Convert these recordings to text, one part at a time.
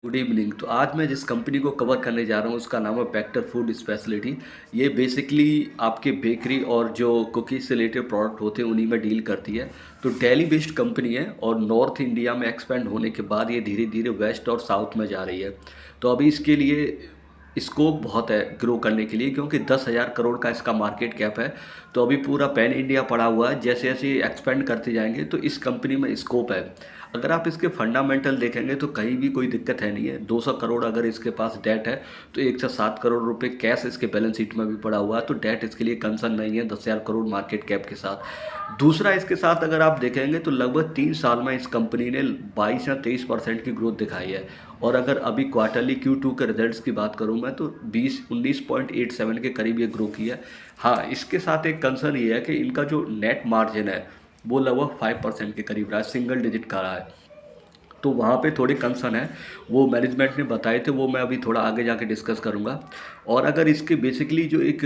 Good evening. तो आज मैं जिस कंपनी को कवर करने जा रहा हूँ उसका नाम है बेक्टर फूड स्पेशलिटी। ये बेसिकली आपके बेकरी और जो कुकीज़ से रिलेटेड प्रोडक्ट होते हैं उन्हीं में डील करती है। तो दिल्ली बेस्ड कंपनी है और नॉर्थ इंडिया में एक्सपेंड होने के बाद ये धीरे धीरे वेस्ट और साउथ में जा रही है। तो अभी इसके लिए स्कोप बहुत है ग्रो करने के लिए, क्योंकि 10,000 करोड़ का इसका मार्केट कैप है। तो अभी पूरा पैन इंडिया पड़ा हुआ है। जैसे जैसे एक्सपेंड करते जाएंगे तो इस कंपनी में स्कोप है। अगर आप इसके फंडामेंटल देखेंगे तो कहीं भी कोई दिक्कत है नहीं है। 200 करोड़ अगर इसके पास डेट है तो 107 करोड़ रुपए कैश इसके बैलेंस शीट में भी पड़ा हुआ है। तो डेट इसके लिए कंसर्न नहीं है 10,000 करोड़ मार्केट कैप के साथ। दूसरा, इसके साथ अगर आप देखेंगे तो लगभग 3 साल में इस कंपनी ने 22 या 23% की ग्रोथ दिखाई है। और अगर अभी क्वार्टरली Q2 के रिजल्ट्स की बात करूँ मैं तो 19.87 के करीब ये ग्रो की है। हाँ, इसके साथ एक कंसर्न ये है कि इनका जो नेट मार्जिन है वो लगभग 5% के करीब रहा है, सिंगल डिजिट का रहा है। तो वहाँ पे थोड़े कंसर्न है, वो मैनेजमेंट ने बताए थे, वो मैं अभी थोड़ा आगे जाके डिस्कस करूँगा। और अगर इसके बेसिकली जो एक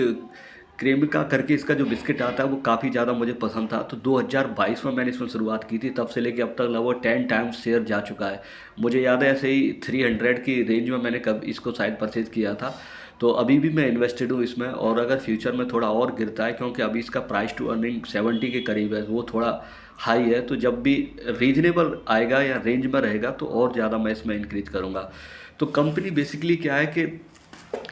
क्रेमिका करके इसका जो बिस्किट आता है वो काफ़ी ज़्यादा मुझे पसंद था। तो 2022 में मैंने इसमें शुरुआत की थी, तब से लेके अब तक लगभग 10 टाइम्स शेयर जा चुका है। मुझे याद है ऐसे ही 300 की रेंज में मैंने कब इसको शायद परचेज किया था। तो अभी भी मैं इन्वेस्टेड हूँ इसमें, और अगर फ्यूचर में थोड़ा और गिरता है क्योंकि अभी इसका प्राइस टू अर्निंग 70 के करीब है, वो थोड़ा हाई है। तो जब भी रीजनेबल आएगा या रेंज में रहेगा तो और ज़्यादा मैं इसमें इंक्रीज करूँगा। तो कंपनी बेसिकली क्या है कि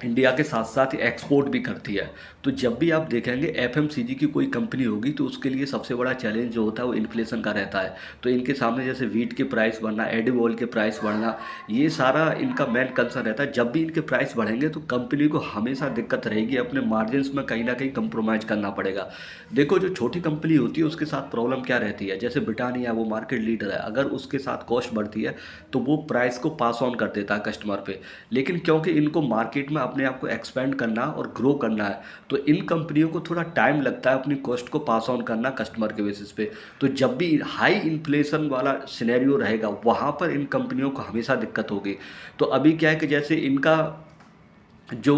इंडिया के साथ साथ एक्सपोर्ट भी करती है। तो जब भी आप देखेंगे एफएमसीजी की कोई कंपनी होगी तो उसके लिए सबसे बड़ा चैलेंज जो होता है वो इन्फ्लेशन का रहता है। तो इनके सामने जैसे वीट के प्राइस बढ़ना, एडिब ऑयल के प्राइस बढ़ना, ये सारा इनका मेन कंसर्न रहता है। जब भी इनके प्राइस बढ़ेंगे तो कंपनी को हमेशा दिक्कत रहेगी, अपने मार्जिन्स में कहीं ना कहीं कंप्रोमाइज़ करना पड़ेगा। देखो, जो छोटी कंपनी होती है उसके साथ प्रॉब्लम क्या रहती है, जैसे ब्रिटानिया वो मार्केट लीडर है, अगर उसके साथ कॉस्ट बढ़ती है तो वो प्राइस को पास ऑन कर देता है कस्टमर पे। लेकिन क्योंकि इनको मार्केट में अपने आप को एक्सपेंड करना और ग्रो करना है तो इन कंपनियों को थोड़ा टाइम लगता है अपनी कॉस्ट को पास ऑन करना कस्टमर के बेसिस पे। तो जब भी हाई इन्फ्लेशन वाला सिनेरियो रहेगा वहाँ पर इन कंपनियों को हमेशा दिक्कत होगी। तो अभी क्या है कि जैसे इनका जो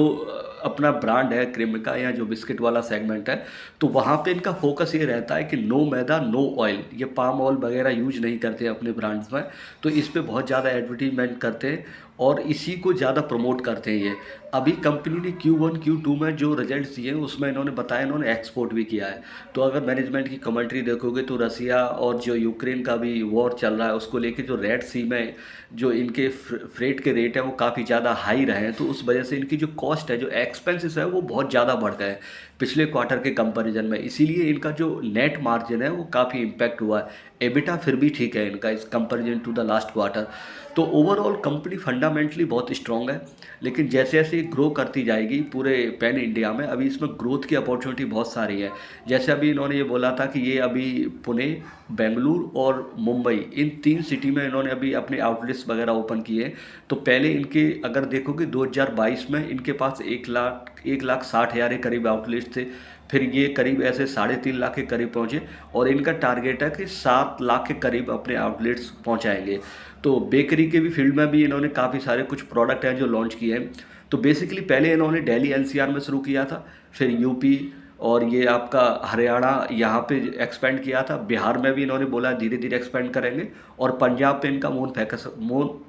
अपना ब्रांड है क्रेमिका या जो बिस्किट वाला सेगमेंट है, तो वहाँ पे इनका फोकस ये रहता है कि नो मैदा नो ऑयल, ये पाम ऑयल वगैरह यूज नहीं करते अपने ब्रांड्स में। तो इस पे बहुत ज़्यादा एडवर्टीजमेंट करते हैं और इसी को ज़्यादा प्रमोट करते हैं ये। अभी कंपनी ने Q1 Q2 में जो रिजल्ट्स दिए उसमें इन्होंने बताया इन्होंने एक्सपोर्ट भी किया है। तो अगर मैनेजमेंट की कमेंट्री देखोगे तो रसिया और जो यूक्रेन का भी वॉर चल रहा है उसको लेके जो रेड सी में जो इनके फ्रेट के रेट है वो काफ़ी ज़्यादा हाई रहे हैं। तो उस वजह से इनकी जो कॉस्ट है, जो एक्सपेंसेस है, वो बहुत ज़्यादा बढ़ गए पिछले क्वार्टर के कंपैरिजन में। इसीलिए इनका जो नेट मार्जिन है वो काफ़ी इम्पैक्ट हुआ है। एबिटा फिर भी ठीक है इनका इस comparison to the last quarter. तो ओवरऑल कंपनी फंडामेंटली बहुत स्ट्रांग है। लेकिन जैसे जैसे ग्रो करती जाएगी पूरे पैन इंडिया में, अभी इसमें ग्रोथ की अपॉर्चुनिटी बहुत सारी है। जैसे अभी इन्होंने ये बोला था कि ये अभी पुणे, बेंगलुरु और मुंबई, इन 3 सिटी में इन्होंने अभी अपने आउटलेट्स वगैरह ओपन किए हैं। तो पहले इनके अगर देखोगे 2022 में इनके पास 1,60,000 के करीब आउटलेट्स थे। फिर ये करीब ऐसे 3.5 लाख के करीब पहुँचे और इनका टारगेट है कि 7 लाख के करीब अपने आउटलेट्स पहुँचाएंगे। तो बेकरी के भी फील्ड में भी इन्होंने काफ़ी सारे कुछ प्रोडक्ट हैं जो लॉन्च किए हैं। तो बेसिकली पहले इन्होंने दिल्ली एनसीआर में शुरू किया था, फिर यूपी और ये आपका हरियाणा यहाँ पे एक्सपेंड किया था। बिहार में भी इन्होंने बोला धीरे धीरे एक्सपेंड करेंगे और पंजाब पे इनका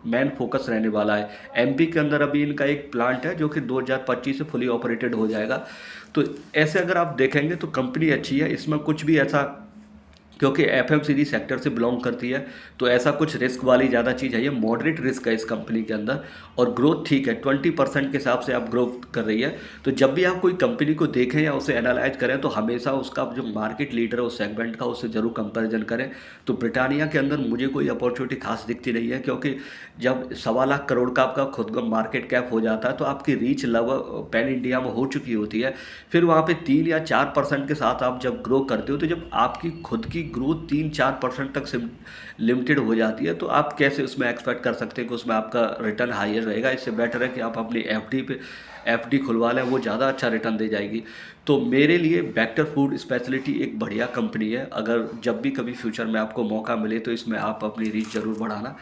मेन फोकस रहने वाला है। एमपी के अंदर अभी इनका एक प्लांट है जो कि 2025 से फुली ऑपरेटेड हो जाएगा। तो ऐसे अगर आप देखेंगे तो कंपनी अच्छी है, इसमें कुछ भी ऐसा, क्योंकि एफएमसीजी सेक्टर से बिलोंग करती है तो ऐसा कुछ रिस्क वाली ज़्यादा चीज़ है, ये मॉडरेट रिस्क है इस कंपनी के अंदर। और ग्रोथ ठीक है, 20% के हिसाब से आप ग्रोथ कर रही है। तो जब भी आप कोई कंपनी को देखें या उसे एनालाइज करें तो हमेशा उसका जो मार्केट लीडर है उस सेगमेंट का, उससे ज़रूर कंपैरिजन करें। तो ब्रिटानिया के अंदर मुझे कोई अपॉर्चुनिटी खास दिखती नहीं है, क्योंकि जब 1.25 लाख करोड़ का आपका खुद का मार्केट कैप हो जाता है तो आपकी रीच लगभग पैन इंडिया में हो चुकी होती है। फिर वहाँ पे 3 या 4% के साथ आप जब ग्रो करते हो, तो जब आपकी खुद की ग्रोथ 3-4% तक से लिमिटेड हो जाती है तो आप कैसे उसमें एक्सपेक्ट कर सकते हैं कि उसमें आपका रिटर्न हायर रहेगा। इससे बेटर है कि आप अपनी एफडी खुलवा लें, वो ज़्यादा अच्छा रिटर्न दे जाएगी। तो मेरे लिए बेक्टर फूड स्पेशलिटी एक बढ़िया कंपनी है। अगर जब भी कभी फ्यूचर में आपको मौका मिले तो इसमें आप अपनी रीच ज़रूर बढ़ाना।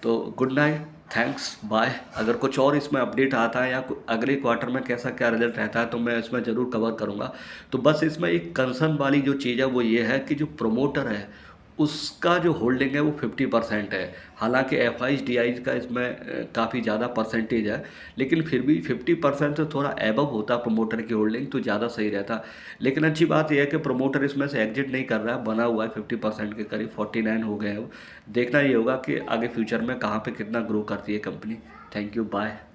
तो गुड नाइट, थैंक्स, बाय। अगर कुछ और इसमें अपडेट आता है या अगले क्वार्टर में कैसा क्या रिजल्ट रहता है तो मैं इसमें ज़रूर कवर करूँगा। तो बस इसमें एक कंसर्न वाली जो चीज़ है वो ये है कि जो प्रोमोटर है उसका जो होल्डिंग है वो 50% है। हालाँकि एफआईज़, डीआईज़ का इसमें काफ़ी ज़्यादा परसेंटेज है, लेकिन फिर भी 50% से थोड़ा एबव होता प्रमोटर की होल्डिंग तो ज़्यादा सही रहता। लेकिन अच्छी बात ये है कि प्रमोटर इसमें से एग्ज़िट नहीं कर रहा है, बना हुआ है 50% के करीब, 49 हो गए हैं वो। देखना ये होगा कि आगे फ्यूचर में कहाँ पे कितना ग्रो करती है कंपनी। Thank you, bye.